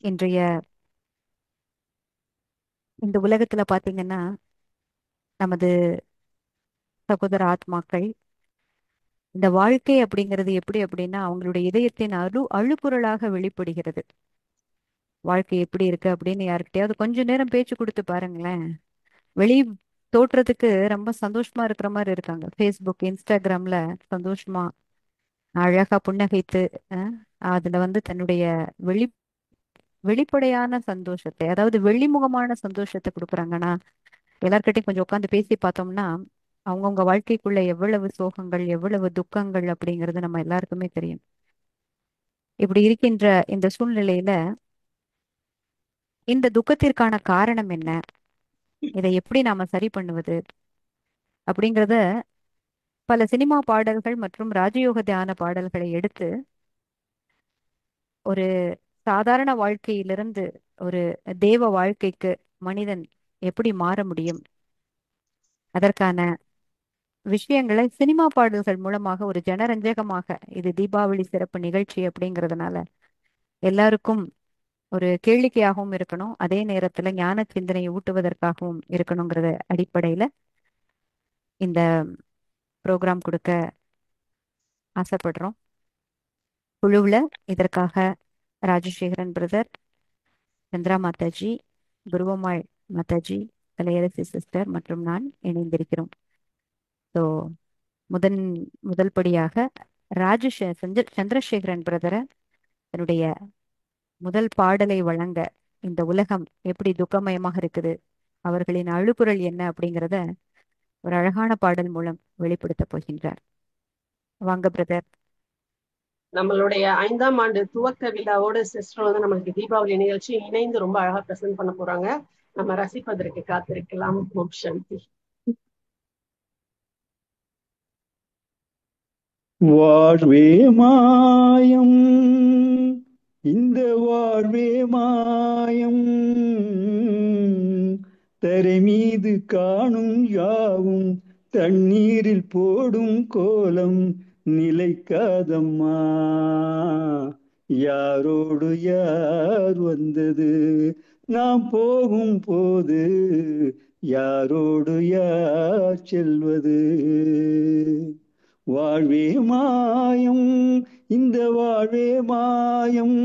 இன்றைய இந்த உலகத்துல பாத்தீங்கன்னா நமது சகோதர ஆத்மாக்கள் இந்த வாழ்க்கை அப்படிங்கிறது எப்படி அப்படின்னா அவங்களுடைய இதயத்தின் அழுகுரலாக வெளிப்படுகிறது. வாழ்க்கை எப்படி இருக்கு அப்படின்னு யாருக்கிட்டயாவது கொஞ்ச நேரம் பேச்சு கொடுத்து பாருங்களேன். வெளி தோற்றத்துக்கு ரொம்ப சந்தோஷமா இருக்கிற மாதிரி இருக்காங்க. ஃபேஸ்புக், இன்ஸ்டாகிராம்ல சந்தோஷமா அழகா புன்னகைத்து அஹ், அதுல தன்னுடைய வெளி வெளிப்படையான சந்தோஷத்தை, அதாவது வெளிமுகமான சந்தோஷத்தை கொடுக்குறாங்கன்னா எல்லார்கிட்டையும் கொஞ்சம் உட்காந்து பேசி பார்த்தோம்னா அவங்கவுங்க வாழ்க்கைக்குள்ள எவ்வளவு சோகங்கள் எவ்வளவு துக்கங்கள் அப்படிங்கிறது நம்ம எல்லாருக்குமே தெரியும். இப்படி இருக்கின்ற இந்த சூழ்நிலையில இந்த துக்கத்திற்கான காரணம் என்ன, இதை எப்படி நாம சரி பண்ணுவது அப்படிங்கிறத பல சினிமா பாடல்கள் மற்றும் ராஜயோக தியான பாடல்களை எடுத்து ஒரு சாதாரண வாழ்க்கையிலிருந்து ஒரு தேவ வாழ்க்கைக்கு மனிதன் எப்படி மாற முடியும், அதற்கான விஷயங்களை சினிமா பாடல்கள் மூலமாக ஒரு ஜனரஞ்சகமாக, இது தீபாவளி சிறப்பு நிகழ்ச்சி அப்படிங்கிறதுனால எல்லாருக்கும் ஒரு கேளிக்கையாகவும் இருக்கணும், அதே நேரத்துல ஞான சிந்தனையை ஊட்டுவதற்காகவும் இருக்கணுங்கிறத அடிப்படையில இந்த ப்ரோக்ராம் கொடுக்க ஆசைப்படுறோம். குழுவுல இதற்காக ராஜசேகரன் பிரதர், சந்திரா மாதாஜி, குருவம்மாள் மாதாஜி, கலையரசி சிஸ்டர் மற்றும் நான் இணைந்திருக்கிறோம். ஸோ முதன் முதல் படியாக சந்திரசேகரன் பிரதரை தன்னுடைய முதல் பாடலை வழங்க, இந்த உலகம் எப்படி துக்கமயமாக இருக்குது, அவர்களின் அழுகுரல் என்ன அப்படிங்கிறத ஒரு அழகான பாடல் மூலம் வெளிப்படுத்த போகின்றார். வாங்க பிரதர். நம்மளுடைய 5ஆம் ஆண்டு துவக்க விழாவோட சிஸ்டர் நம்மளுக்கு தீபாவளி நிகழ்ச்சி இணைந்து ரொம்ப அழகா பிரசன்ட் பண்ண போறாங்க. நம்ம ரசிப்பதற்கு காத்திருக்கலாம். ஓம் சாந்தி. வாழ்வே மாயம், இந்த வாழ்வே மாயம், தரை மீது காணும் யாவும் தண்ணீரில் போடும் கோலம் நிலைக்காதம்மா. யாரோடு யார் வந்தது நாம் போகும் போது, யாரோடு யார் செல்வது? வாழ்வே மாயம், இந்த வாழ்வே மாயம்,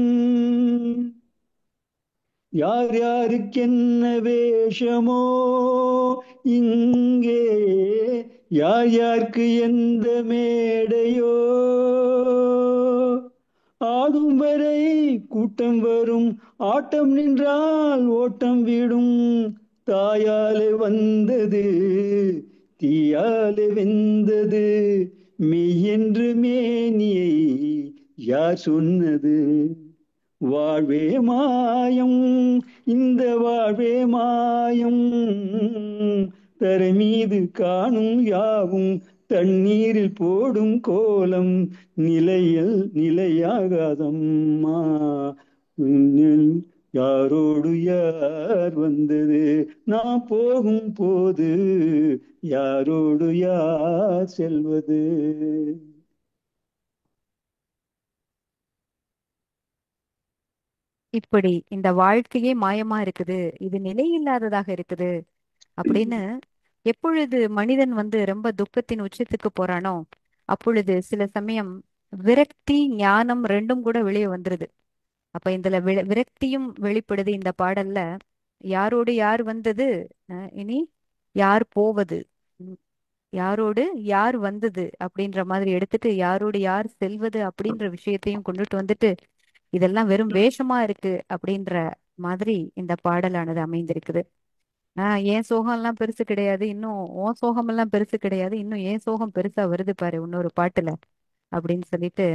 யார் யாருக்கென்ன வேஷமோ இங்கே, யார் யாருக்கு எந்த மேடையோ, ஆடும் வரை கூட்டம் வரும், ஆட்டம் நின்றால் ஓட்டம் விடும், தாயாலே வந்தது தீயாலே வெந்தது, மெய்யென்று மேனியை யார் சொன்னது? வாழ்வே மாயம், இந்த வாழ்வே மாயம், தரை மீது காணும் யாவும் தண்ணீரில் போடும் கோலம் நிலையாகாதம்மா. யாரோடு யார் வந்தது நான் போகும் போது, யாரோடு யார் செல்வது? இப்படி இந்த வாழ்க்கையே மாயமா இருக்குது, இது நிலையில்லாததாக இருக்குது அப்படின்னு எப்பொழுது மனிதன் ரொம்ப துக்கத்தின் உச்சத்துக்கு போறானோ அப்பொழுது சில சமயம் விரக்தி ஞானம் ரெண்டும் கூட வெளியே வந்துருது. அப்ப இதுல விரக்தியும் வெளிப்படுது இந்த பாடல்ல. யாரோடு யார் வந்தது, இனி யார் போவது, உம், யாரோடு யார் வந்தது அப்படின்ற மாதிரி எடுத்துட்டு யாரோடு யார் செல்வது அப்படின்ற விஷயத்தையும் கொண்டுட்டு வந்துட்டு இதெல்லாம் வெறும் வேஷமா இருக்கு அப்படின்ற மாதிரி இந்த பாடலானது அமைந்திருக்குது. என் சோகம் எல்லாம் பெருசு கிடையாது, இன்னும் உன் சோகம் எல்லாம் பெருசு கிடையாது, இன்னும் என் சோகம் பெருசா வருது பாரு இன்னொரு பாட்டுல அப்படின்னு சொல்லிட்டு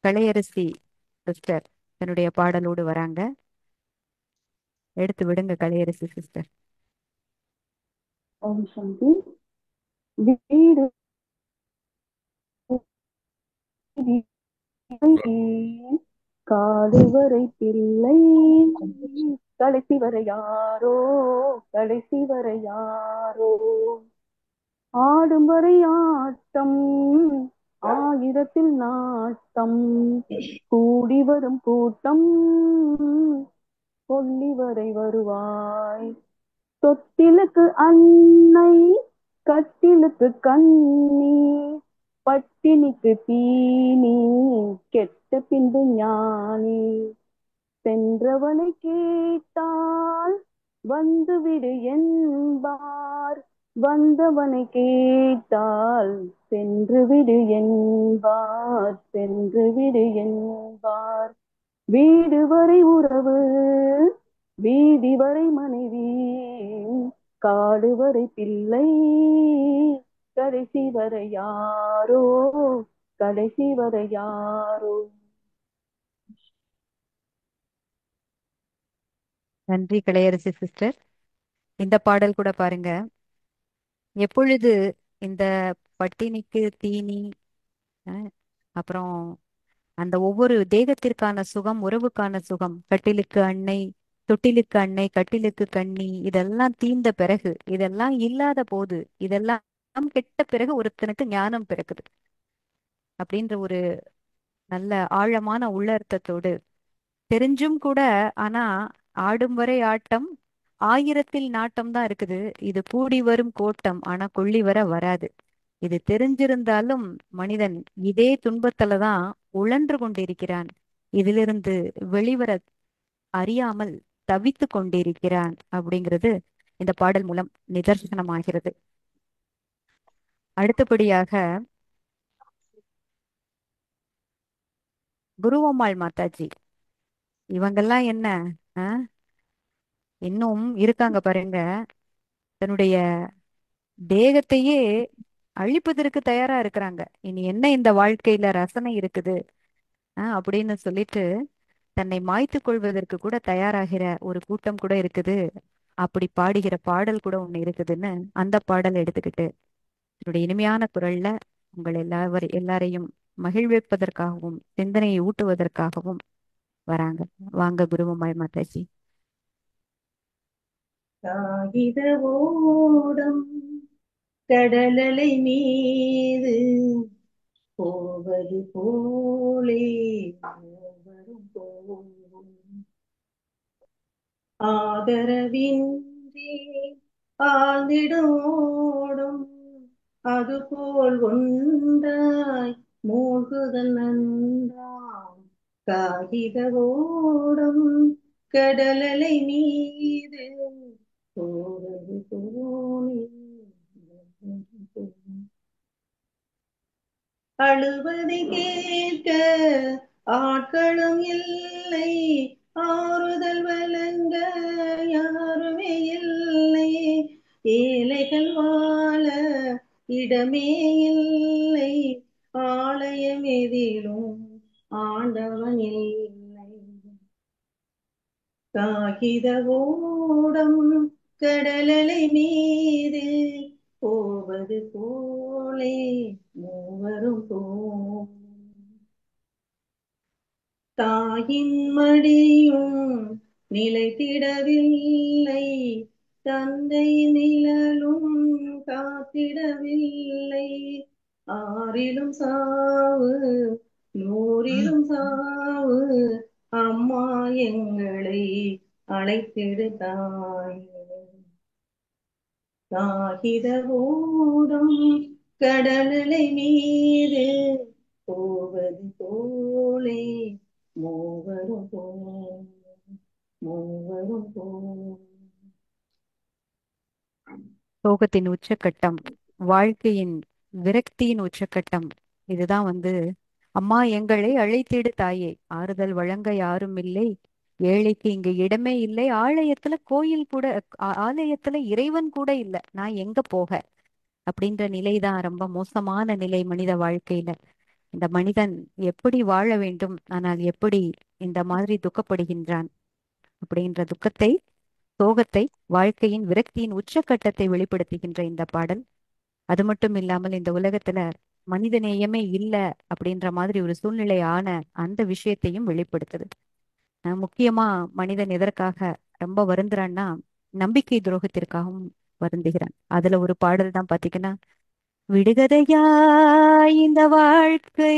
கலையரசி சிஸ்டர் தன்னுடைய பாடலோடு வராங்க. எடுத்து விடுங்க கலையரசி சிஸ்டர். ஓம் சாந்தி. வீடு காடு வரை பிள்ளை, கடைசி வரை யாரோ, கடைசி வரை யாரோ, ஆடும் வரை ஆட்டம், ஆயிரத்தில் நாட்டம், கூடி வரும் கூட்டம் கொல்லி வரை வருவாய். தொட்டிலுக்கு அன்னை, கட்டிலுக்கு கண்ணி, பட்டினிக்கு தீனி, கெட்ட பின்பு ஞானி. சென்றவனை கேட்டால் வந்துவிடு என்பார், வந்தவனை கேட்டால் சென்று விடு என்பார், சென்று விடு என்பார். வீடு வரை உறவு, வீதி வரை மனைவி, காடு வரை பிள்ளை, கடைசி வரை யாரோ, கடைசி வரை யாரோ. நன்றி கலையரசி சிஸ்டர். இந்த பாடல் கூட பாருங்க, எப்பொழுது இந்த பட்டினிக்கு தீனி, அஹ், அப்புறம் அந்த ஒவ்வொரு தேகத்திற்கான சுகம், உறவுக்கான சுகம், கட்டிலுக்கு அன்னை, தொட்டிலுக்கு அன்னை, கட்டிலுக்கு கண்ணி, இதெல்லாம் தீர்ந்த பிறகு, இதெல்லாம் இல்லாத போது, இதெல்லாம் கெட்ட பிறகு ஒருத்தனுக்கு ஞானம் பிறக்குது அப்படின்ற ஒரு நல்ல ஆழமான உள்ளர்த்தத்தோடு, தெரிஞ்சும் கூட ஆனா ஆடும் வரை ஆட்டம், ஆயிரத்தில் நாட்டம் தான் இருக்குது, இது கூடி வரும் கோட்டம் ஆனா கொள்ளி வர வராது. இது தெரிஞ்சிருந்தாலும் மனிதன் இதே துன்பத்துல தான் உழன்று கொண்டிருக்கிறான், இதிலிருந்து வெளிவர அறியாமல் தவித்து கொண்டிருக்கிறான் அப்படிங்கிறது இந்த பாடல் மூலம் நிதர்சனமாகிறது. அடுத்தபடியாக குருவம்மாள் மாதாஜி, இவங்கெல்லாம் என்ன, ஆஹ், இன்னும் இருக்காங்க பாருங்க, தன்னுடைய தேகத்தையே அழிப்பதற்கு தயாரா இருக்கிறாங்க. இனி என்ன இந்த வாழ்க்கையில ரசனை இருக்குது அப்படின்னு சொல்லிட்டு தன்னை மாய்த்து கொள்வதற்கு கூட தயாராகிற ஒரு கூட்டம் கூட இருக்குது. அப்படி பாடுகிற பாடல் கூட ஒண்ணு இருக்குதுன்னு அந்த பாடல் எடுத்துக்கிட்டு என்னுடைய இனிமையான குரல்ல உங்கள் எல்லாரையும் மகிழ்விப்பதற்காகவும் சிந்தனையை ஊட்டுவதற்காகவும் வராங்க. வாங்க குருவம்மாள் மாதாஜி. காகித ஓடம் கடலலை மீது போவது போலே மூவரும் போகும், ஆதரவின்றி ஆழ்ந்திடும் ஓடும், அதுபோல் ஒன்றாய் மூழ்குதல் நன்றாம். காகித ஓடம் கடலலை மீது போவது போலே அழுவதை கேட்க ஆட்களும் இல்லை, ஆறுதல் வழங்க யாருமே இல்லை, ஏழைகள் வாழ இடமே இல்லை, ஆலயம் எதிலும் ஆண்டவன் இல்லை. காகித ஓடம் கடலலை மீது போவது போலே மூவரும் போம், தாயின் மடியும் நிலைத்திடவில்லை, தந்தை நிழலும் காத்திடவில்லை, ஆறிலும் சாவு நூறிலும் சாவு, அம்மா எங்களை அழைத்திடு தாயே. காகித ஓடம் கடலலை மீது போவது போலே மூவரும் போம், மூவரும் போம். சோகத்தின் உச்சக்கட்டம், வாழ்க்கையின் விரக்தியின் உச்சக்கட்டம், இதுதான் அம்மா எங்களை அழைத்திடு தாயே, ஆறுதல் வழங்க யாரும் இல்லை, ஏழைக்கு இங்கு இடமே இல்லை, ஆலயத்துல கோயில் கூட, ஆலயத்துல இறைவன் கூட இல்லை, நான் எங்க போக அப்படின்ற நிலைதான் ரொம்ப மோசமான நிலை மனித வாழ்க்கையில. இந்த மனிதன் எப்படி வாழ வேண்டும், ஆனால் எப்படி இந்த மாதிரி துக்கப்படுகின்றான் அப்படின்ற துக்கத்தை, சோகத்தை, வாழ்க்கையின் விரக்தியின் உச்சக்கட்டத்தை வெளிப்படுத்துகின்ற இந்த பாடல். அது மட்டும் இல்லாமல் இந்த உலகத்துல மனித நேயமே இல்லை அப்படின்ற மாதிரி ஒரு சூழ்நிலை ஆன அந்த விஷயத்தையும் வெளிப்படுத்துது. முக்கியமா மனிதன் எதற்காக ரொம்ப வருந்துறான்னா, நம்பிக்கை துரோகத்திற்காகவும் வருந்துகிறான். அதுல ஒரு பாடல் தான் பாத்தீங்கன்னா, விடுகதையா இந்த வாழ்க்கை,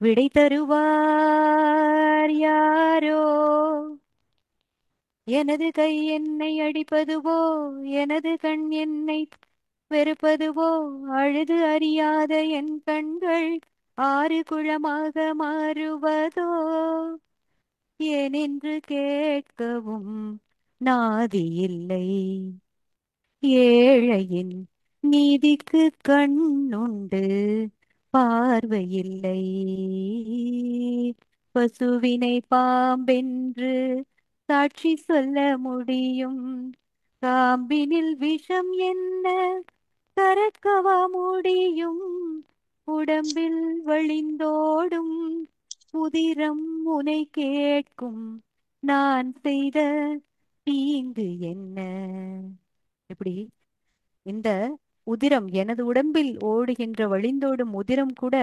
விடை தருவார் யாரோ? எனது கை என்னை அடிப்பதுவோ, எனது கண் என்னை வெறுப்பதுவோ, அழுது அறியாத என் கண்கள் ஆறு குளமாக மாறுவதோ, ஏனென்று கேட்கவும் நாதி இல்லை. ஏழையின் நீதிக்கு கண்ணுண்டு, பார்வையில்லை. பசுவினை பாம்பென்று சாட்சி சொல்ல முடியும், காம்பினில் விஷம் என்ன கறக்கவா முடியும்? உடம்பில் வழிந்தோடும் உதிரம் உனை கேட்கும், நான் செய்த தீங்கு என்ன? இப்படி இந்த உதிரம், எனது உடம்பில் ஓடுகின்ற வழிந்தோடும் உதிரம் கூட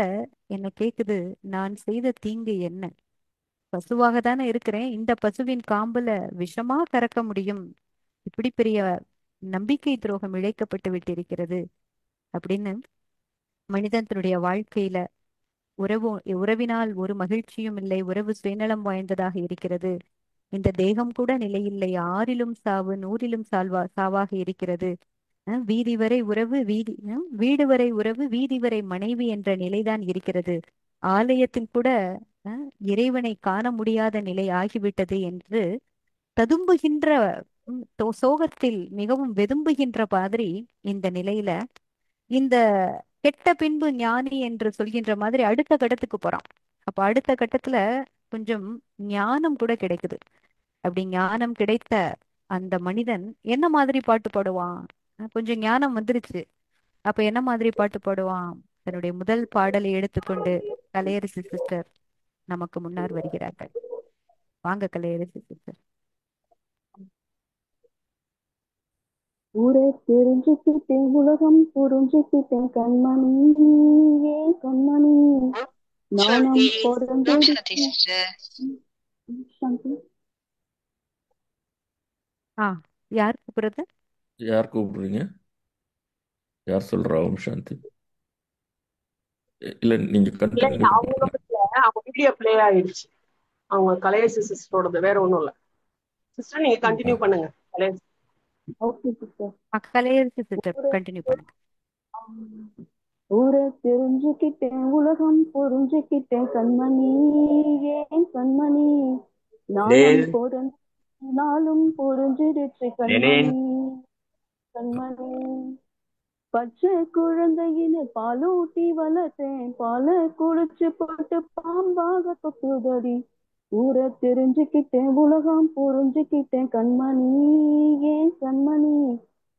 என்ன கேக்குது, நான் செய்த தீங்கு என்ன? பசுவாக தானே இருக்கிறேன், இந்த பசுவின் காம்புல விஷமா கறக்க முடியும்? இப்படி பெரிய நம்பிக்கை துரோகம் இழைக்கப்பட்டு விட்டிருக்கிறது அப்படின்னு மனிதன் தன்னுடைய வாழ்க்கையில உறவு உறவினால் ஒரு மகிழ்ச்சியும் இல்லை, உறவு சுயநலம் வாய்ந்ததாக இருக்கிறது, இந்த தேகம் கூட நிலையில்லை, ஆறிலும் சாவு நூறிலும் சாவாக இருக்கிறது. வீதி வரை உறவு வீடு வரை உறவு, வீதி வரை மனைவி என்ற நிலைதான் இருக்கிறது. ஆலயத்தில் கூட இறைவனை காண முடியாத நிலை ஆகிவிட்டது என்று ததும்புகின்ற சோகத்தில் மிகவும் வெதும்புகின்ற மாதிரி இந்த நிலையில இந்த கெட்ட பின்பு ஞானி என்று சொல்கின்ற மாதிரி அடுத்த கட்டத்துக்கு போறான். அப்ப அடுத்த கட்டத்துல கொஞ்சம் ஞானம் கூட கிடைக்குது. அப்படி ஞானம் கிடைத்த அந்த மனிதன் என்ன மாதிரி பாட்டு பாடுவான்? கொஞ்சம் ஞானம் வந்துருச்சு. அப்ப என்ன மாதிரி பாட்டு பாடுவான்? தன்னுடைய முதல் பாடலை எடுத்துக்கொண்டு கலையரசி சிஸ்டர் நமக்கு முன்னால் வருகிறார்கள். வாங்க கலையரசி சிஸ்டர். ஊரை தெரிஞ்சுக்கிட்டேன், உலகம் புரிஞ்சுக்கிட்டேன், கண்மணி ஏன் கண்மணி நானும் பிறந்தெடுத்து சாந்தி. யார் கூப்பிடுறது? யார் கூப்பிடுறீங்க? யார் சொல்றா? ஓம் சாந்தி. இல்ல நீங்க கண்டினியூ அவங்க வீடியோ பிளே ஆயிடுச்சு, அவங்க கலையரசி சிஸ்டரோடது, வேற ஒண்ணும் இல்ல. சிஸ்டர் நீங்க கண்டினியூ பண்ணுங்க. Okay sister. Kalaiyarasi sister continue பண்ணுங்க. ஊரை தெரிஞ்சுக்கிட்டேன், உலகம் புரிஞ்சுக்கிட்டேன், கண்மணி ஏன் கண்மணி நானும் பிறந்த நாளும் புரிஞ்சிருச்சு, கண்மணி கண்மணி பச்சை குழந்தையின பாலூட்டி வளர்த்தேன், பாலை குளிச்சு போட்டு பாம்பாக கொத்துதடி. ஊரை தெரிஞ்சுக்கிட்டேன், உலகம் புரிஞ்சுக்கிட்டேன், கண்மணி ஏன் கண்மணி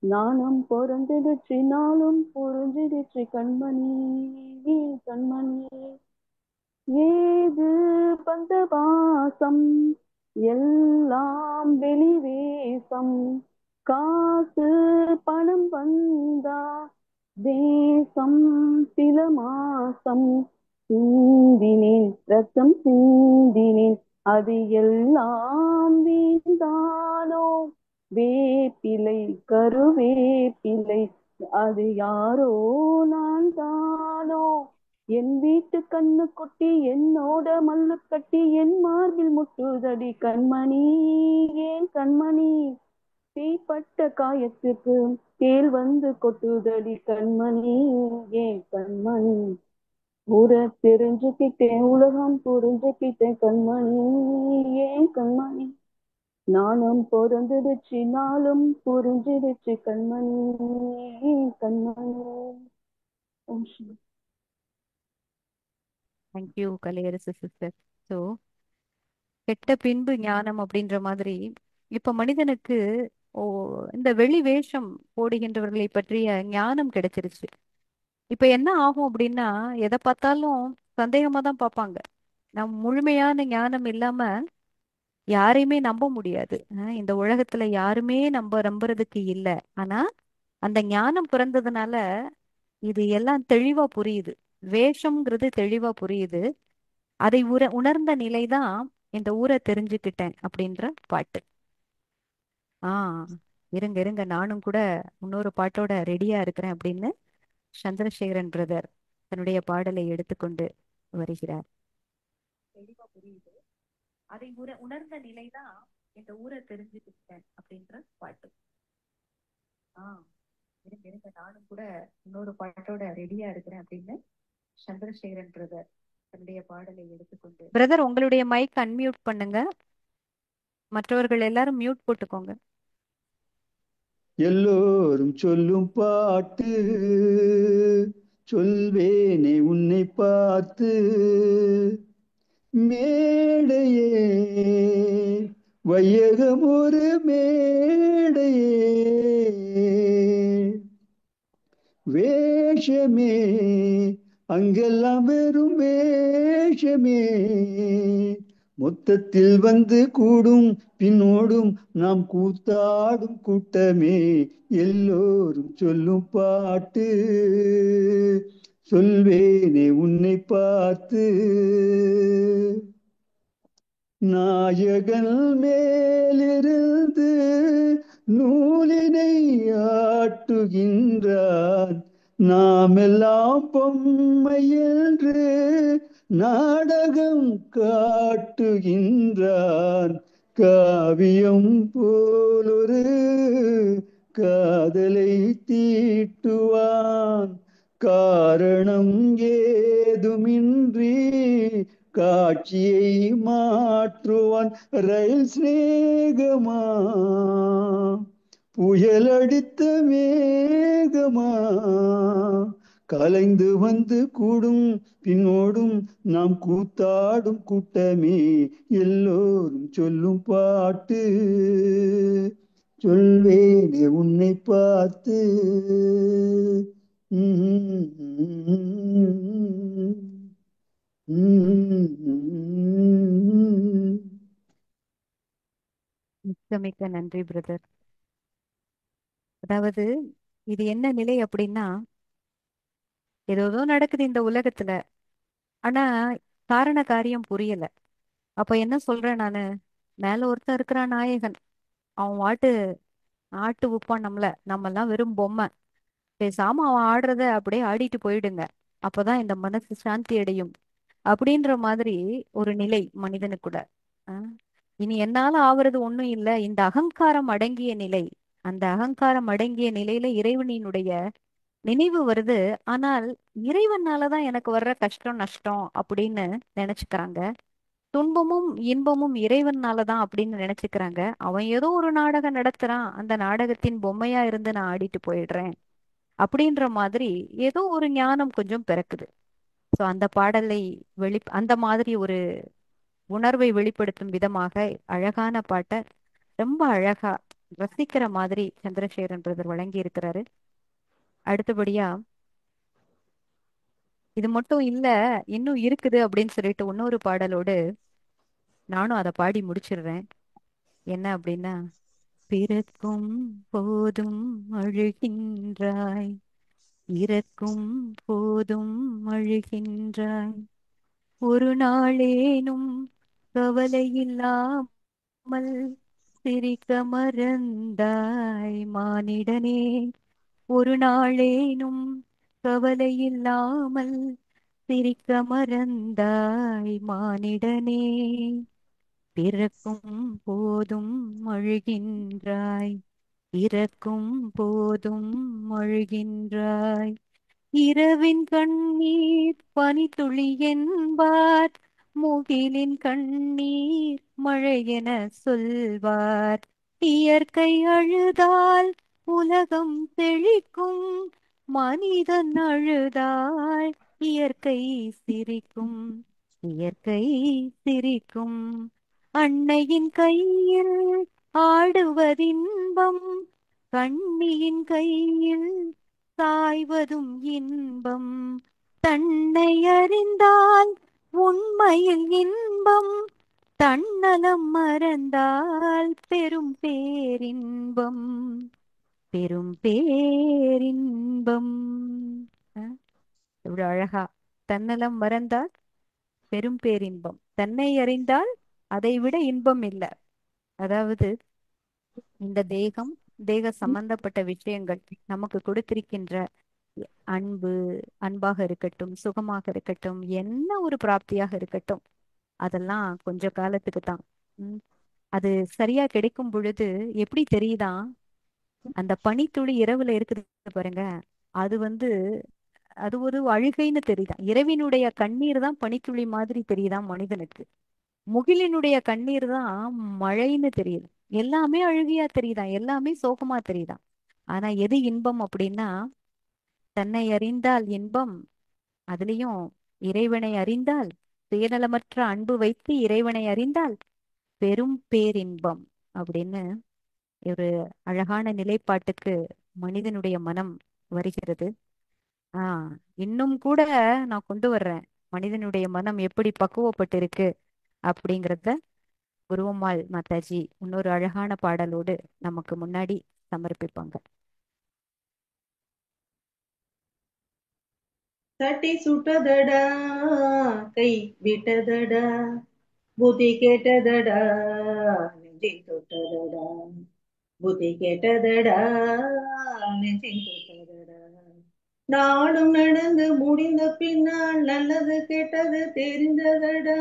நானும் பிறந்துடுச்சு, நாளும் புரிஞ்சிடுச்சு, கண்மணி ஏன் கண்மணி ஏது பந்த பாசம் எல்லாம் வெளிவேசம், காசு பணம் வந்தா தேசம் சில மாசம், சிந்தினேன் ரத்தம் சிந்தினேன், அது எல்லாம் வீந்தானோ, வேப்பிலை கருவேப்பிலை அது யாரோ நான் தானோ, என் வீட்டு கண்ணு குட்டி என்னோட மல்லு கட்டி என் மார்பில் முட்டுதடி, கண்மணி ஏன் கண்மணி தீப்பட்ட காயத்துக்கு தேல் வந்து கொட்டுதடி, கண்மணி ஏன் கண்மணி ஊரை தெரிஞ்சுக்கிட்டேன், உலகம் புரிஞ்சுக்கிட்டேன், கண்மணி ஏன் கண்மணி நானும் பிறந்துடுச்சு, நாளும் புரிஞ்சிடுச்சு, கண்மணி ஏன் கண்மணி. Thank you Kalaiyarasu sister. ஸோ கெட்ட பின்பு ஞானம் அப்படின்ற மாதிரி இப்ப மனிதனுக்கு ஓ இந்த வெளி வேஷம் போடுகின்றவர்களை பற்றிய ஞானம் கிடைச்சிருச்சு. இப்ப என்ன ஆகும் அப்படின்னா, எதை பார்த்தாலும் சந்தேகமா தான் பார்ப்பாங்க. முழுமையான ஞானம் இல்லாம யாரையுமே நம்ப முடியாது. இந்த உலகத்துல யாருமே நம்புறதுக்கு இல்ல. ஆனா அந்த ஞானம் பிறந்ததுனால இது எல்லாம் தெளிவா புரியுது. வேஷம்ங்கிறது தெளிவா புரியுது. அதை உணர்ந்த நிலைதான் இந்த ஊரை தெரிஞ்சுக்கிட்டேன் அப்படின்ற பாட்டு. இருங்க இருங்க, நானும் கூட இன்னொரு பாட்டோட ரெடியா இருக்கிறேன் அப்படின்னு சந்திரசேகரன் பிரதர் தன்னுடைய பாடலை எடுத்துக்கொண்டு வருகிறார். தெளிவா புரியுது. அதை உணர்ந்த நிலைதான் இந்த ஊரை தெரிஞ்சுக்கிட்டேன் அப்படின்ற பாட்டு. ஆஹ் இருங்க இருங்க, நானும் கூட இன்னொரு பாட்டோட ரெடியா இருக்கிறேன் அப்படின்னு சந்திரசேகரன் பிரதர் தன்னுடைய பாடலை எடுத்துக்கொண்டு. பிரதர், உங்களுடைய மைக் அன்மியூட் பண்ணுங்க, மற்றவர்கள் எல்லாரும் மியூட் போட்டுக்கோங்க. எல்லோரும் சொல்லும் பாட்டு சொல்வேனே உன்னை பார்த்து, மேடையே வையகம் ஒரு மேடையே, வேஷமே அங்கெல்லாம் வெறும் வேஷமே, மொத்தத்தில் வந்து கூடும் பின்னோடும் நாம் கூத்தாடும் கூட்டமே, எல்லோரும் சொல்லும் பாட்டு சொல்வேனே உன்னை பார்த்து. நாயகன் மேலிருந்து நூலினை ஆட்டுகின்றான், நாமெல்லாம் பொம்மை என்று நாடகம் காட்டுகின்றான், காவியம் போலொரு காதலை தீட்டுவான், காரணம் ஏதுமின்றி காட்சியை மாற்றுவான், ரயில் சிநேகமா புயலடித்த மேகமா, கலைந்து வந்து கூடும் பின்னோடும் நாம் கூத்தாடும் கூட்டமே, எல்லோரும் சொல்லும் பாட்டு சொல்வேனே உன்னை பார்த்து. மிக்க மிக்க நன்றி பிரதர். அதாவது இது என்ன நிலை அப்படின்னா, ஏதோ நடக்குது இந்த உலகத்துல, ஆனா காரண காரியம் புரியல. அப்ப என்ன சொல்றேன் நானு, மேல ஒருத்தன் இருக்கிறான் நாயகன், அவன் ஆட்டு உப்பான் நம்மள, நம்ம எல்லாம் வெறும் பொம்மை, பேசாம அவன் ஆடுறத அப்படியே ஆடிட்டு போயிடுங்க, அப்பதான் இந்த மனசு சாந்தி அடையும் அப்படின்ற மாதிரி ஒரு நிலை மனிதனுக்குள்ள. ஆஹ் இனி என்னால ஆவறது ஒண்ணும் இல்ல, இந்த அகங்காரம் அடங்கிய நிலை. அந்த அகங்காரம் அடங்கிய நிலையில இறைவனினுடைய நினைவு வருது. ஆனால் இறைவனாலதான் எனக்கு வர்ற கஷ்டம் நஷ்டம் அப்படின்னு நினைச்சுக்கிறாங்க. துன்பமும் இன்பமும் இறைவனாலதான் அப்படின்னு நினைச்சுக்கிறாங்க. அவன் ஏதோ ஒரு நாடகம் நடத்துறான், அந்த நாடகத்தின் பொம்மையா இருந்து நான் ஆடிட்டு போயிடுறேன் அப்படின்ற மாதிரி ஏதோ ஒரு ஞானம் கொஞ்சம் பிறக்குது. சோ அந்த பாடலை அந்த மாதிரி ஒரு உணர்வை வெளிப்படுத்தும் விதமாக அழகான பாட்டை ரொம்ப அழகா ரசிக்கிற மாதிரி சந்திரசேகரன் பிரதர் வழங்கி இருக்கிறாரு. அடுத்தபடியா இது மட்டும் இல்ல, இன்னும் இருக்குது அப்படின்னு சொல்லிட்டு இன்னொரு பாடலோடு நானும் அதை பாடி முடிச்சிடுறேன். என்ன அப்படின்னா, பிறக்கும் போதும் அழுகின்றாய், இறக்கும் போதும் அழுகின்றாய், ஒரு நாளேனும் கவலை இல்லாமல் சிரிக்க மறந்தாய் மானிடனே, ஒரு நாளேனும் கவலை இல்லாமல் சிரிக்க மறந்தாய் மானிடனே, பிறக்கும் போதும் அழுகின்றாய், இறக்கும் போதும் அழுகின்றாய், இரவின் கண்ணீர் பனித்துளி என்பார், முகிலின் கண்ணீர் மழை என சொல்வார், இயற்கை அழுதால் உலகம் செழிக்கும், மனிதன் அழுதால் இயற்கை சிரிக்கும், இயற்கை சிரிக்கும், அன்னையின் கையில் ஆடுவதின்பம், கண்ணியின் கையில் சாய்வதும் இன்பம், தன்னை அறிந்தால் உண்மையில் இன்பம், தன்னலம் மறந்தால் பெரும் பேரின்பம், பெரும் பேரின்பம். இவ்வளவு அழகா, தன்னலம் மறந்தால் பெரும் பேரின்பம், தன்னை அறிந்தால் அதை விட இன்பம் இல்லை. அதாவது இந்த தேக சம்பந்தப்பட்ட விஷயங்கள் நமக்கு கொடுத்திருக்கின்ற அன்பு, அன்பாக இருக்கட்டும், சுகமாக இருக்கட்டும், என்ன ஒரு பிராப்தியாக இருக்கட்டும், அதெல்லாம் கொஞ்ச காலத்துக்கு தான். ம். அது சரியா கிடைக்கும் பொழுது எப்படி தெரியுதா, அந்த பனித்துளி இரவுல இருக்குது பாருங்க, அது வந்து அது ஒரு அழுகைன்னு தெரியுதான். இரவினுடைய கண்ணீர் தான் பனித்துளி மாதிரி தெரியுதாம் மனிதனுக்கு. முகிலினுடைய கண்ணீர் தான் மழைன்னு தெரியுது. எல்லாமே அழுகையா தெரியுதாம், எல்லாமே சோகமா தெரியுதாம். ஆனா எது இன்பம் அப்படின்னா, தன்னை அறிந்தால் இன்பம். அதுலயும் இறைவனை அறிந்தால், சுயநலமற்ற அன்பு வைத்து இறைவனை அறிந்தால் பெரும் பேரின்பம் அப்படின்னு ஒரு அழகான நிலைப்பாட்டுக்கு மனிதனுடைய மனம் வருகிறது. ஆஹ் இன்னும் கூட நான் கொண்டு வர்றேன். மனிதனுடைய மனம் எப்படி பக்குவப்பட்டிருக்கு அப்படிங்கிறத குருவம்மாள் மாதாஜி இன்னொரு அழகான பாடலோடு நமக்கு முன்னாடி சமர்ப்பிப்பாங்க. தட்டி சுட்டதடா கை விட்டதடா புத்தி கேட்டதடா நெஞ்சை தொட்டதடா புத்தி கேட்டதடா நெஞ்சை தொட்டதடா நாளும் நடந்து முடிந்த பின்னால் நல்லது கெட்டது தெரிந்ததடா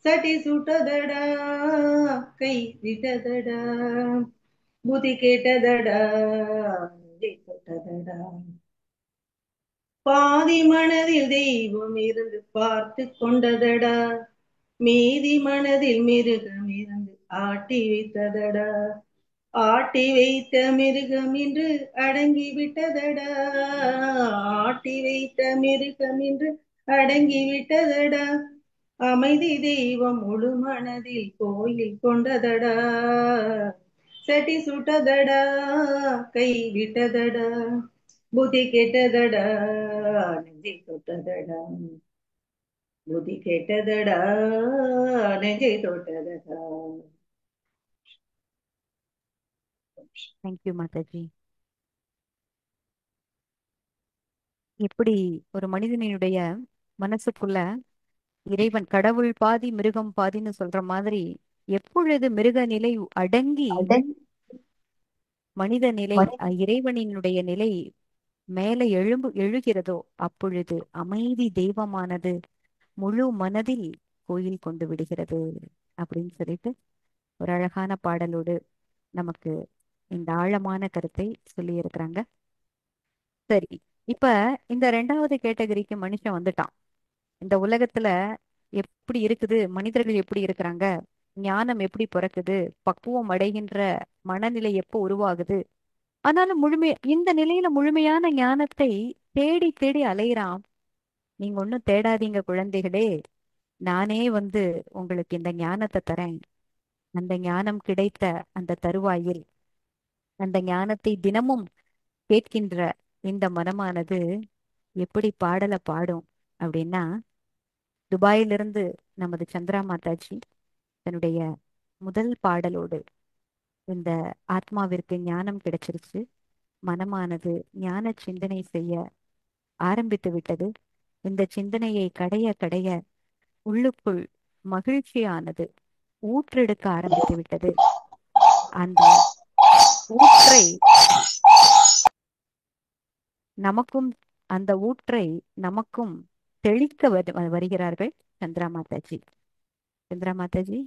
சட்டி சுட்டதடா கை விட்டதடா புத்தி கேட்டதடா நெஞ்சை தொட்டதடா பாதி மனதில் தெய்வம் இருந்து பார்த்து கொண்டதடா மீதி மனதில் மிருகம் இருந்து ஆட்டி வைத்ததடா ஆட்டி வைத்த மிருகம் இன்று அடங்கி விட்டதடா ஆட்டி வைத்த மிருகம் இன்று அடங்கி விட்டதடா அமைதி தெய்வம் முழு மனதில் கோயில் கொண்டதடா சட்டி சுட்டதடா கை விட்டதடா புத்தி கெட்டதடா நெஞ்சை தொட்டதடா புத்தி கெட்டதடா நெஞ்சை தொட்டதடா. தேங்க்யூ மாதாஜி. எப்படி ஒரு மனிதனுடைய மனசுக்குள்ள இறைவன் கடவுள் பாதி மிருகம் பாதின்னு சொல்ற மாதிரி, எப்பொழுது மிருக நிலை அடங்கி மனித நிலை இறைவனினுடைய நிலை மேலே எழுகிறதோ, அப்பொழுது அமைதி தெய்வமானது முழு மனதில் கோயில் கொண்டு விடுகிறது அப்படின்னு சொல்லிட்டு ஒரு அழகான பாடலோடு நமக்கு இந்த ஆழமான கருத்தை சொல்லி இருக்கிறாங்க. சரி, இப்ப இந்த ரெண்டாவது கேட்டகரிக்கு மனுஷன் வந்துட்டான். இந்த உலகத்துல எப்படி இருக்குது, மனிதர்கள் எப்படி இருக்கிறாங்க, ஞானம் எப்படி பிறக்குது, பக்குவம் அடைகின்ற மனநிலை எப்போ உருவாகுது. ஆனாலும் இந்த நிலையில முழுமையான ஞானத்தை தேடி தேடி அலையிறான். நீங்க ஒன்னும் தேடாதீங்க குழந்தைகளே, நானே வந்து உங்களுக்கு இந்த ஞானத்தை தரேன். அந்த ஞானம் கிடைத்த அந்த தருவாயில் அந்த ஞானத்தை தினமும் கேட்கின்ற இந்த மனமானது எப்படி பாடலை பாடும் அப்படின்னா, துபாயிலிருந்து நமது சந்திரா மாதாஜி தன்னுடைய முதல் பாடலோடு இந்த ஆத்மாவிற்கு ஞானம் கிடைச்சிருச்சு, மனமானது ஞான சிந்தனை செய்ய ஆரம்பித்து விட்டது. இந்த சிந்தனையை கடைய கடைய உள்ளுக்குள் மகிழ்ச்சியானது ஊற்றெடுக்க ஆரம்பித்து விட்டது. அந்த ஊற்றை நமக்கும் அந்த ஊற்றை நமக்கும் தெளிக்க வருகிறார்கள் சந்திரா மாதாஜி. சந்திரா மாதாஜி.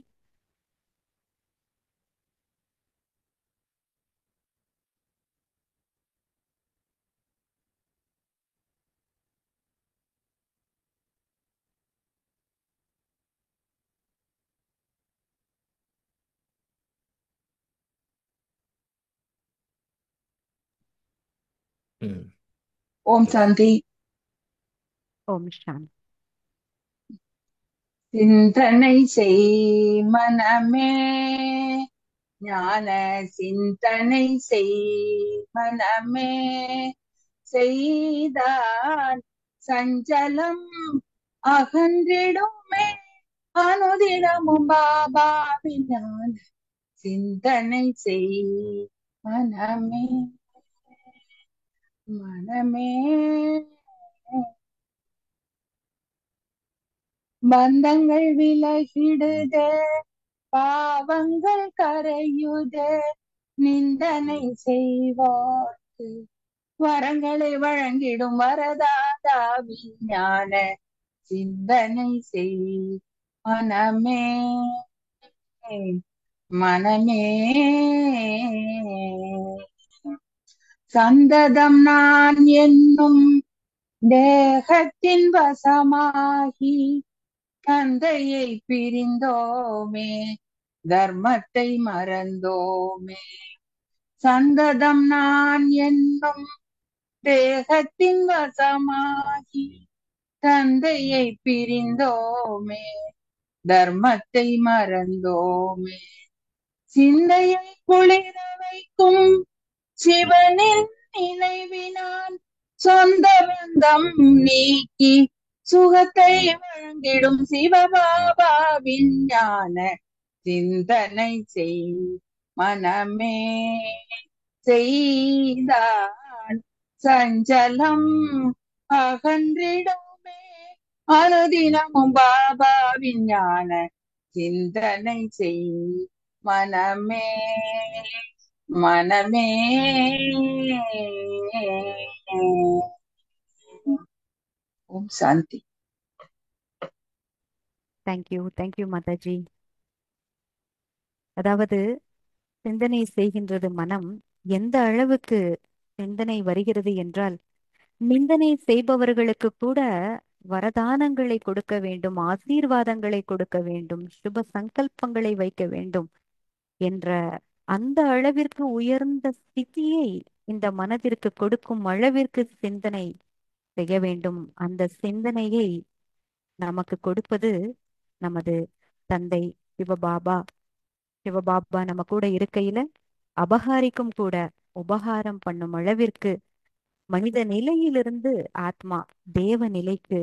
ம். ஓம் சாந்தி. ஓம் சாந்தி. சிந்தனை செய் மனமே, ஞான சிந்தனை செய் மனமே, செய்தான் சஞ்சலம் அகன்றிடுமே, அனுதினமும் பாபாவின் ஞான சிந்தனை செய் மனமே. மனமே பந்தங்கள் விலகிடுக, பாவங்கள் கரையுக, நிந்தனை செய்வார்க்கு வரங்களை வழங்கிடும் வரதாதா விஞ்ஞான சிந்தனை செய் மனமே மனமே சந்ததம் நான் என்னும் தேகத்தின் வசமாகி தந்தையை பிரிந்தோமே தர்மத்தை மறந்தோமே சந்ததம் நான் என்னும் தேகத்தின் வசமாகி தந்தையை பிரிந்தோமே தர்மத்தை மறந்தோமே சிந்தையை குளிர வைக்கும் சிவனின் நினைவினான் சொந்த பந்தம் நீக்கி சுகத்தை வழங்கிடும் சிவபாபாவின் ஞான சிந்தனை செய் மனமே செய்தான் சஞ்சலம் அகன்றிடுமே அனுதினமும் பாபாவின் ஞான சிந்தனை செய் மனமே மனமே ஓம் சாந்தி. தேங்க்யூ மாதாஜி. அதாவது சிந்தனை செய்கின்றது மனம். எந்த அளவுக்கு சிந்தனை வருகிறது என்றால், நிந்தனை செய்பவர்களுக்கு கூட வரதானங்களை கொடுக்க வேண்டும், ஆசீர்வாதங்களை கொடுக்க வேண்டும், சுப சங்கல்பங்களை வைக்க வேண்டும் என்ற அந்த அளவிற்கு உயர்ந்த ஸ்திதியை இந்த மனதிற்கு கொடுக்கும் அளவிற்கு சிந்தனை செய்ய வேண்டும். அந்த சிந்தனையை நமக்கு கொடுப்பது நமது தந்தை சிவபாபா. சிவபாபா நம்ம கூட இருக்கையில அபகாரிக்கும் கூட உபகாரம் பண்ணும் அளவிற்கு மனித நிலையிலிருந்து ஆத்மா தேவ நிலைக்கு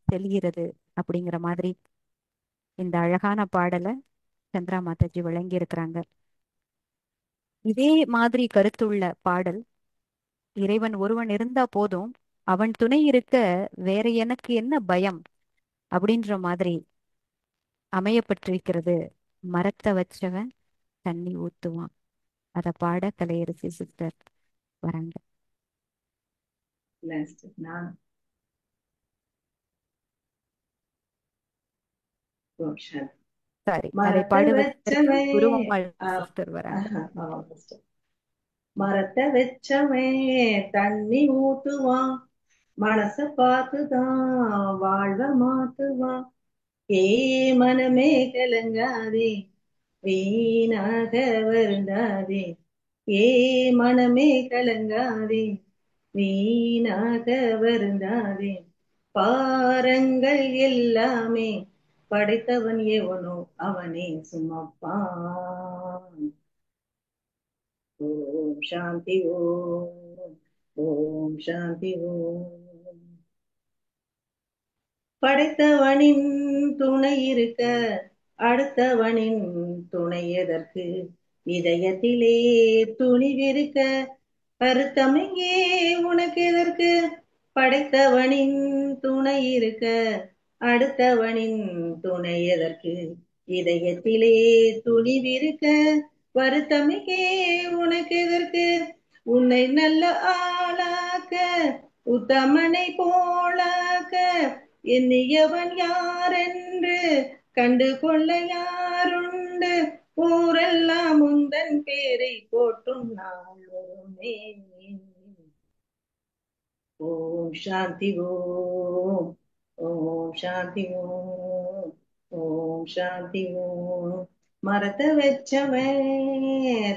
செல்கிறது. அப்படிங்கிற மாதிரி இந்த அழகான பாடலை சந்திரா மாதாஜி வழங்கி இருக்கிறாங்க. இதே மாதிரி கருத்துள்ள பாடல், இறைவன் ஒருவன் இருந்தா போதும், அவன் துணை இருக்க வேற எனக்கு என்ன பயம் அப்படின்ற மாதிரி அமையப்பட்டிருக்கிறது. மரத்தை வச்சவன் தண்ணி ஊத்துவான். அத பாட கலையரசி சிஸ்டர் வராங்க. நான் சரி, அதை மரத்தை பாடுவதற்கு வச்சவன் குருவம்மாள் சிஸ்டர் வராங்க. மரத்தை வச்சவன் தண்ணி ஊத்துவான், மனச பார்த்துதான் வாழ்வ மாத்துவான். ஏ மனமே கலங்காதே, வீணாக வருந்தாதே. ஏ மனமே கலங்காதே, வீணாக வருந்தாதே. பாரங்கள் எல்லாமே படைத்தவன் எவனோ அவனே சுமப்பான். ஓம் சாந்தி ஓம், ஓம் சாந்தி ஓம். படைத்தவனின் துணை இருக்க அடுத்தவனின் துணை எதற்கு? இதயத்திலே துணிவிருக்க கருத்தமைங்கே உனக்கு எதற்கு? படைத்தவனின் துணை இருக்க அடுத்தவனின் துணை எதற்கு? இதயத்திலே துணிவிருக்க வருத்தமிகே உனக்கு எதற்கு? உன்னை நல்ல ஆளாக்க உத்தமனை போலாக்க எண்ணியவன் யாரென்று கண்டு கொள்ள யாருண்டு? ஊரெல்லாம் முந்தன் பேரை போட்டும் நாள் வருமே. ஓம் சாந்தி ஓம், ஓம் சாந்தி ஓம், ஓம் சாந்தி ஓம். மரத்தை வச்சவன்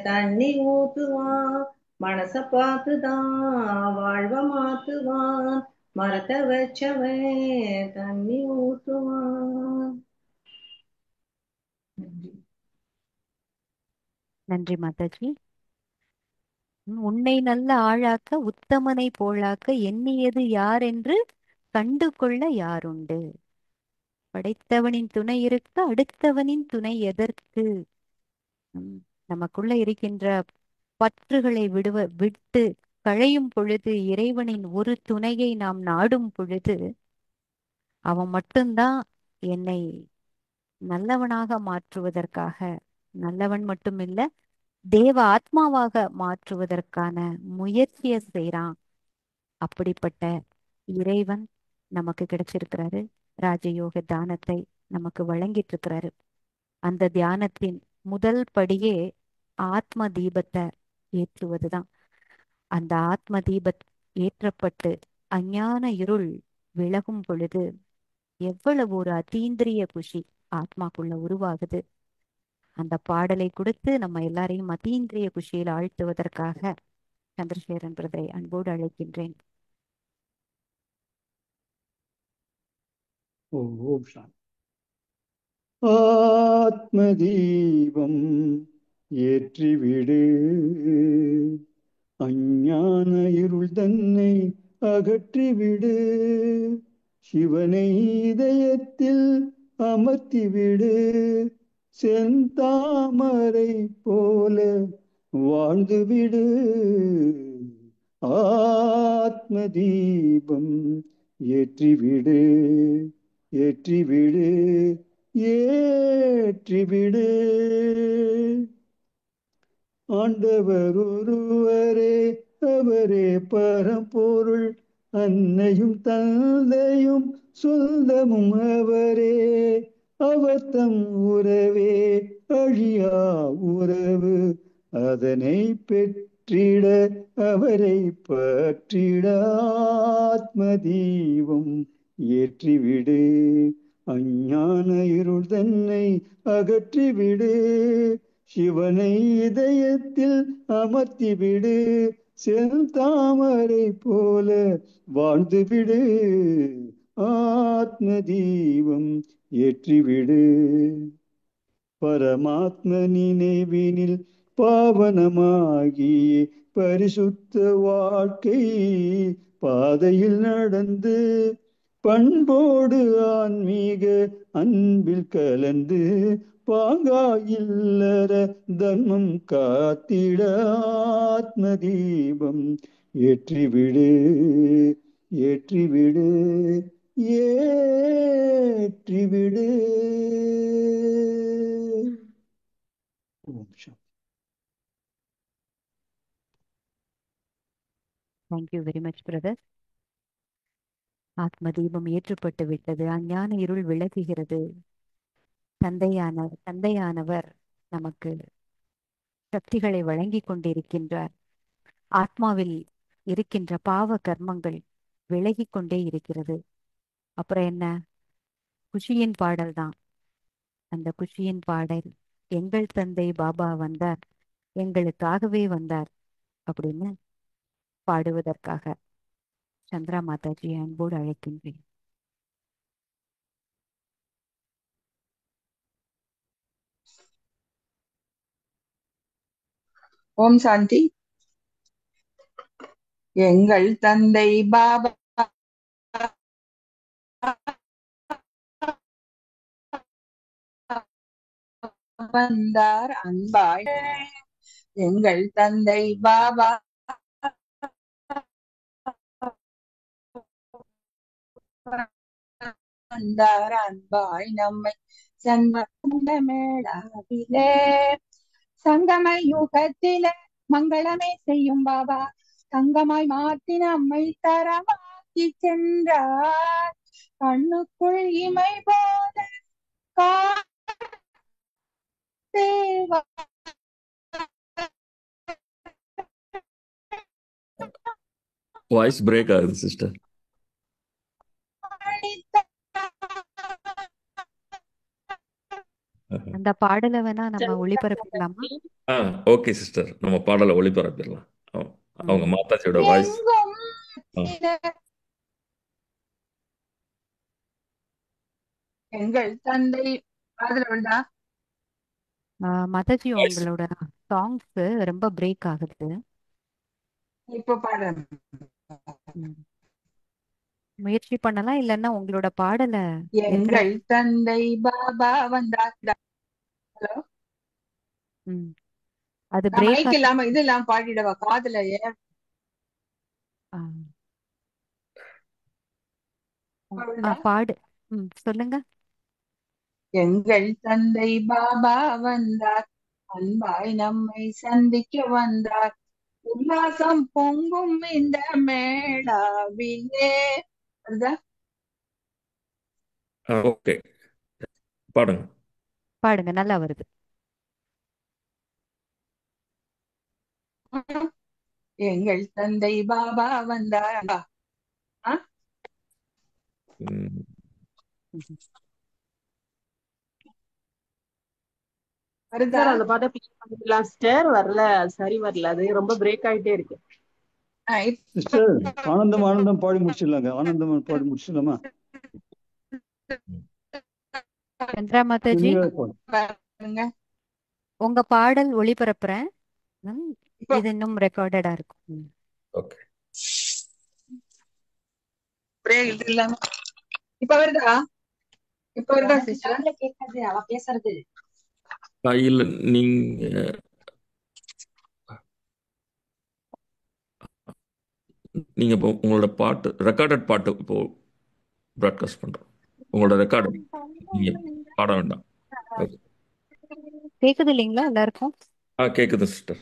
தண்ணி ஊத்துவான், மனச பார்த்துதான் வாழ்வ மாத்துவான். மரத்தை வச்சவன் தண்ணி ஊத்துவான். நன்றி மாதாஜி. உன்னை நல்ல ஆளாக்க உத்தமனை போலாக்க எண்ணியது யார் என்று கண்டு கொள்ள யாருண்டு? படைத்தவனின் துணை இருக்க அடுத்தவனின் துணை எதற்கு? நமக்குள்ள இருக்கின்ற பற்றுகளை விட்டு களையும் பொழுது, இறைவனின் ஒரு துணையை நாம் நாடும் பொழுது, அவன் மட்டும்தான் என்னை நல்லவனாக மாற்றுவதற்காக, நல்லவன் மட்டுமில்ல தேவ ஆத்மாவாக மாற்றுவதற்கான முயற்சியை செய்றான். அப்படிப்பட்ட இறைவன் நமக்கு கிடைச்சிருக்கிறாரு. ராஜயோக தியானத்தை நமக்கு வழங்கிட்டு இருக்கிறாரு. அந்த தியானத்தின் முதல் படியே ஆத்ம தீபத்தை ஏற்றுவதுதான். அந்த ஆத்ம தீபத் ஏற்றப்பட்டு அஞ்ஞான இருள் விலகும் பொழுது எவ்வளவு ஒரு அதீந்திரிய குஷி ஆத்மாக்குள்ள உருவாகுது. அந்த பாடலை கொடுத்து நம்ம எல்லாரையும் அதீந்திரிய குஷியில் ஆழ்த்துவதற்காக சந்திரசேகரன் பிரதரை அன்போடு அழைக்கின்றேன். ஓம் சாந்தி. ஆத்மதீபம் ஏற்றிவிடு, அஞ்ஞான இருள் தன்னை அகற்றிவிடு, சிவனை இதயத்தில் அமர்த்திவிடு, செந்தாமரை போல வாழ்ந்துவிடு. ஆத்மதீபம் ஏற்றிவிடு, ஏற்றிவிடு, ஏற்றிவிடு. ஆண்டவர் ஒருவரே, அவரே பரம்பொருள், அன்னையும் தந்தையும் சொந்தமும் அவரே. அவர்தம் உறவே அழியா உறவு, அதனை பெற்றிட அவரை பற்றிட. ஆத்மதீபம் ஏற்றிவிடு, அஞ்ஞான இருள் தன்னை அகற்றிவிடு, சிவனை இதயத்தில் அமர்த்திவிடு, செந்தாமரை போல வாழ்ந்துவிடு. ஆத்மதீபம் ஏற்றிவிடு. பரமாத்ம நினைவினில் பாவனமாகி பரிசுத்த வாழ்க்கை பாதையில் நடந்து, பண்போடு ஆன்மீக அன்பில் கலந்து, பாங்காயில்லற தர்மம் காத்திட. ஆத்மதீபம் ஏற்றிவிடு, ஏற்றிவிடு, ஏற்றிவிடு. ஓம் சாந்தி. Thank you very much brother. ஆத்மதீபம் ஏற்றப்பட்டு விட்டது, அஞ்ஞான இருள் விலகுகிறது. தந்தையானவர் நமக்கு சக்திகளை வழங்கி கொண்டிருக்கின்றார். ஆத்மாவில் இருக்கின்ற பாவ கர்மங்கள் விலகி கொண்டே இருக்கிறது. அப்புறம் என்ன? குஷியின் பாடல் தான். அந்த குஷியின் பாடல், எங்கள் தந்தை பாபா வந்தார், எங்களுக்காகவே வந்தார் அப்படின்னு பாடுவதற்காக சந்திரா மாதாஜி அன்போடு அழைக்கின்றேன். ஓம் சாந்தி. எங்கள் தந்தை பாபா வந்தார் அன்பாய், எங்கள் தந்தை பாபா வந்தார் அன்பாய் நம்மை சந்த மேளாவிலே, சங்கம யுகத்திலே மங்களமே செய்யும் பாபா, தங்கமாய் மாற்றி நம்மை தரமாக்கி சென்றார். கண்ணுக்குள் இமை போல தேவா வாய்ஸ் பிரேக் ஆகுது சிஸ்டர். அந்த பாடலை வேணா நம்ம ஒளிபரப்பிடலாமா? ஓகே சிஸ்டர், நம்ம பாடலை ஒளிபரப்பிடலாம். அவங்க மாதாஜியோட வாய்ஸ். எங்கள் தந்தை அதுல உண்டா மாதாஜி, உங்களோட சாங்ஸ் ரொம்ப பிரேக் ஆகுது. இப்ப பாடுறேன். முயற்சி பண்ணலாம், இல்லைன்னா உங்களோட பாடலை. எங்கள் தந்தை பாபா வந்தார். ஹலோ, அது பிரேக் மைக் இல்லாம இது இல்லாம பாடிடவா? காதுல பாடு. சொல்லுங்க. எங்கள் தந்தை பாபா வந்தார், அன்பாய் நம்மை சந்திக்க வந்தார், உல்லாசம் பொங்கும் இந்த மேளாவிலே. ஓகே, பாடுங்க. பாடுங்க, நல்லா வருது. எங்கள் தந்தை பாபா வந்தார். ஆ? ம், வருதா? சார் அந்த பாட்டை ப்ளே பண்ணிக்கலாம் சிஸ்டர். வரல, சரி வரல, அது ரொம்ப பிரேக் ஆயிட்டே இருக்கு. சிஸ்டர், ஆனந்தம் ஆனந்தம் பாடி முடிச்சிடலாங்க. ஆனந்தம் பாடி முடிச்சிடலாமா? சந்திரா மாதாஜி, தெளிவா பாடு. பாருங்க. உங்க பாடல் ஒளிபரப்புறேன். இப்போ இது இன்னும் ரெக்கார்டடா இருக்கும். ஓகே. பிரேக் இது இல்லாம இப்ப வருதா? இப்ப வருதா சிஸ்டர்? கேட்காது அவ பேசுறது. இல்ல, நீங்க நீங்க இப்போ உங்களோட பாட்டு, ரெக்கார்டட் பாட்டு இப்போ ப்ராட்காஸ்ட் பண்றோம். உங்களோட ரெக்கார்டு நீங்க பாட வேண்டாம். ஓகே. கேக்குது இல்லைங்களா எல்லாருக்கும்? கேக்குது சிஸ்டர்.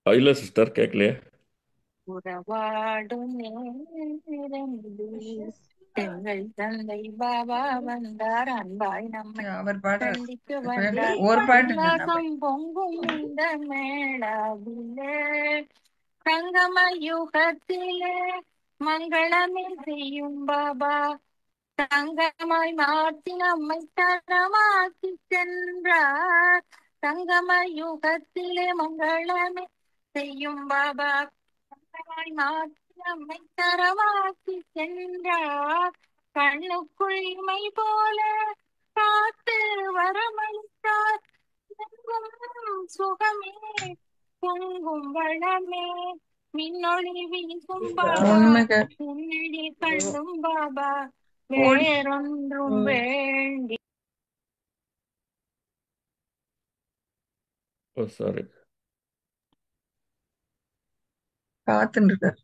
இல்ல சிஸ்டர், கேட்கலையே. உறவாடும் நேரமிது, எங்கள் தந்தை பாபா வந்தார், அன்பாய் நம்மை அவர் பாடுறாரு. சந்திக்க இப்ப வந்தார், ஒரு பாட்டுங்க நான் உல்லாசம் பொங்கும் இந்த மேளாவிலே, சங்கம யுகத்திலே மங்களமே செய்யும் பாபா, தங்கமாய் மாற்றி நம்மை தரமாக்கி சென்றார், சங்கம யுகத்திலே மங்களமே செய்யும் பாபா, தங்கமாய் மாற்றி நம்மை தரமாக்கி சென்றார், கண்ணுக்குள் இமை போல காத்து வரமளித்தார், எங்கும் சுகமே பொங்கும் வளமே, மின்னொளி வீசும் பாபா, ஒண்ணுமே கேட்க உன்னிழி கண்டும் பாபா, ஓடி வேறொன்றும் வேண்டி. ஓ சாரி. காத்துன்னு இருக்காரு.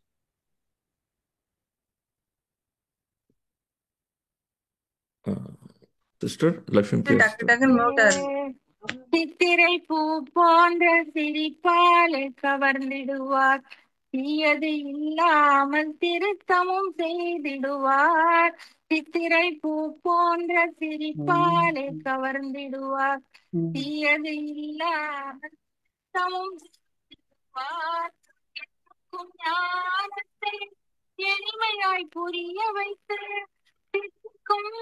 சிஸ்டர் லக்ஷ்மி பிரியா டக்கு சிஸ்டர். டக்குன்னு மியூட் ஆகுது. சித்திரை பூ போன்ற சிரிப்பாலே கவர்ந்திடுவார், தீயது இல்லாமல் திருத்தமும் செய்திடுவார், சித்திரை பூ போன்ற சிரிப்பாலே கவர்ந்திடுவார், தீயது இல்லாமல் திருத்தமும் செய்திடுவார், எதற்கும் ஞானத்தை எளிமையாய் புரிய வைத்து தித்திக்கும்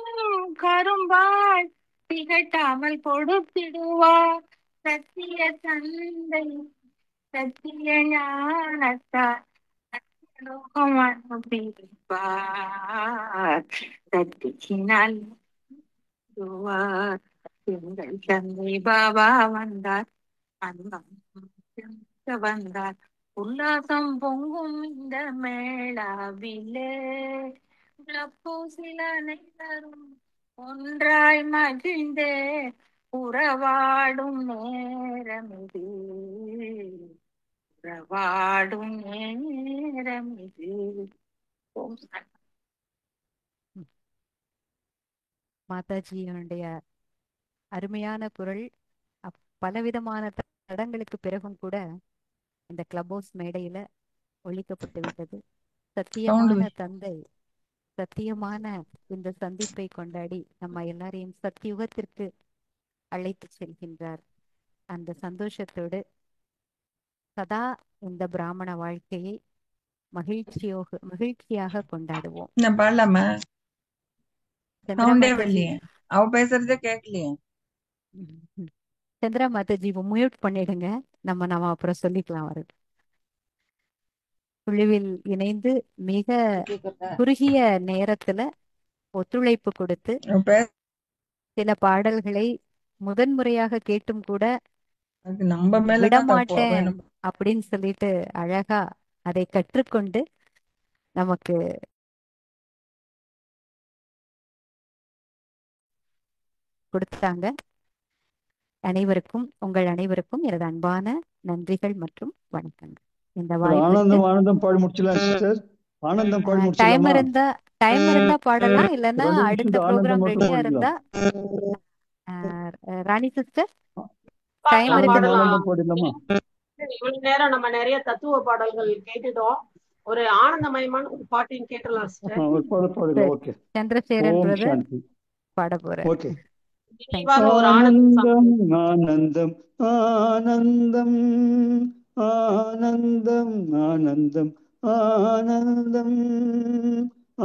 கரும்பாய் திகட்டாமல் கொடுத்திடுவார், சத்திய தந்தை சத்திய ஞானத்தார் லோகம் அனுப்பிப்பார், சத்தியினால் துவார், எங்கள் தந்தை பாபா வந்தார், அன்பம் வந்தார், உல்லாசம் பொங்கும் இந்த மேளாவிலே, சில அனைவரும் ஒன்றாய் மகிழ்ந்தே உறவாடும் நேரமிது, உறவாடும் நேரமிது. ஓம் சாந்தி. மாதாஜியினுடைய அருமையான குரல் பலவிதமான தடங்களுக்கு பிறகும் கூட இந்த கிளப் ஹவுஸ் மேடையில ஒழிக்கப்பட்டு விட்டது. சத்தியமான தந்தை சத்தியமான இந்த சந்திப்பை கொண்டாடி நம்ம எல்லாரையும் சத்தியுகத்திற்கு அழைத்து செல்கின்றார். அந்த சந்தோஷத்தோடு சதா இந்த பிராமண வாழ்க்கையை மகிழ்ச்சியாக கொண்டாடுவோம். நான் பாடலாமா? சந்திரா சவுண்டே மாதாஜி, வரலையே, அவ பேசுறதே கேட்கலையே. சந்திரா மாதாஜி மியூட் பண்ணிடுங்க, நம்ம அப்புறம் சொல்லிக்கலாம். வருது குழுவில் இணைந்து மிக குறுகிய நேரத்துல ஒத்துழைப்பு கொடுத்து சில பாடல்களை முதன்முறையாக கேட்டும் கூட விடமாட்டேன் அப்படின்னு சொல்லிட்டு அழகா அதை கற்றுக்கொண்டு நமக்கு கொடுத்தாங்க. அனைவருக்கும், உங்கள் அனைவருக்கும் எனது அன்பான நன்றிகள் மற்றும் வணக்கங்கள். இந்த ஆனந்தம் ஆனந்தம் பாடி முடிச்சலாம் சிஸ்டர். ஆனந்தம் பாடி டைம் முடிச்சலாமா? இருந்தா பாடலாம், இல்லைன்னா 2 அடுத்த நிமிஷம் ப்ரோக்ராம் ஆனந்தம் மட்டும் ரெடியா இருந்தா பாடிக்கலாம். ராணி சிஸ்டர் டைம் பாடலாம் இருக்கு. பாடலாம். ஆனந்தம் பாடிடலாமா? இவ்வளவு நேரம் நம்ம நிறைய தத்துவ பாடல்கள் கேட்டுட்டோம். ஒரு ஆனந்தமயமான ஒரு பாட்டையும் கேட்டலாம் சிஸ்டர். ஒரு பாடுங்க. சரி, ஓகே. சந்திரசேகரன் ஓம் பிரதர் சாந்தி. பாட போறாரு. ஓகே. தேங்க்யூ. நிறைவாக ஒரு ஆனந்தம் ஆனந்தம் ஆனந்தம் ஆனந்தம் ஆனந்தம் ஆனந்தம்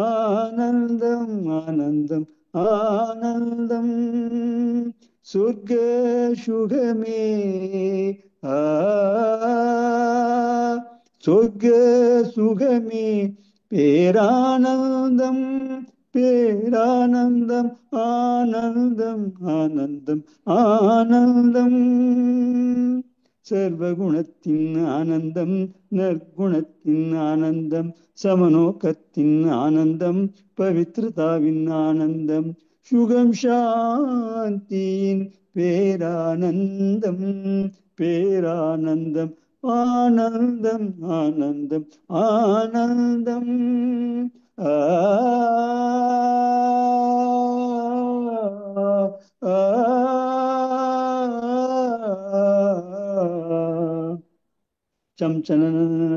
ஆனந்தம் ஆனந்தம் ஆனந்தம் சொர்க்க சுகமே ஆ சொர்க்க சுகமே பேரானந்தம் பேரானந்தம் ஆனந்தம் ஆனந்தம் ஆனந்தம் சர்வகுணத்தின் ஆனந்தம் நற்குணத்தின் ஆனந்தம் சமநோக்கத்தின் ஆனந்தம் பவித்ரதாவின் ஆனந்தம் சுகம் சாந்தியின் பேரானந்தம் பேரானந்தம் ஆனந்தம் ஆனந்தம் ஆனந்தம் ஆ ஆ சம் சனன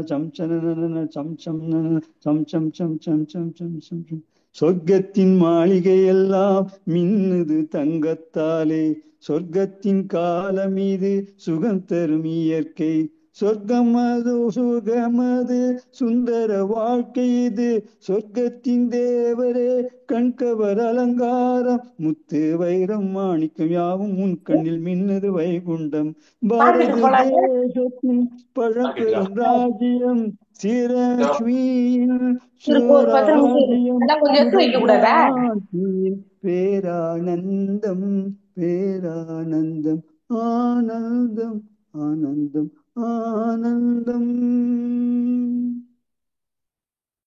சம் சனன சம் சம் நன சம் சம் சம் சம் சம் சம் சம் சம் சொர்க்கத்தின் மாளிகை எல்லாம் மின்னுது தங்கத்தாலே சொர்க்கத்தின் காலம் மீது சுகம் தரும் இயற்கை சொர்க்கமது சுகமது சுந்தர வாழ்க்கை இது சொர்க்கத்தின் தேவரே கண்கவர் அலங்காரம் முத்து வைரம் மாணிக்கம் யாவும் உன் கண்ணில் மின்னுது வைகுண்டம் பாரத தேசத்தின் பழம்பெரும் ராஜ்யம் ஸ்ரீலக்ஷ்மியின் ஒரு 10 நிமிஷம் சுவராஜ்யம் அதான் கொஞ்சம் எடுத்து வைக்க கூடாதா? சுகஜாந்தியின் பேரானந்தம் பேரானந்தம் ஆனந்தம் ஆனந்தம் ஆனந்தம்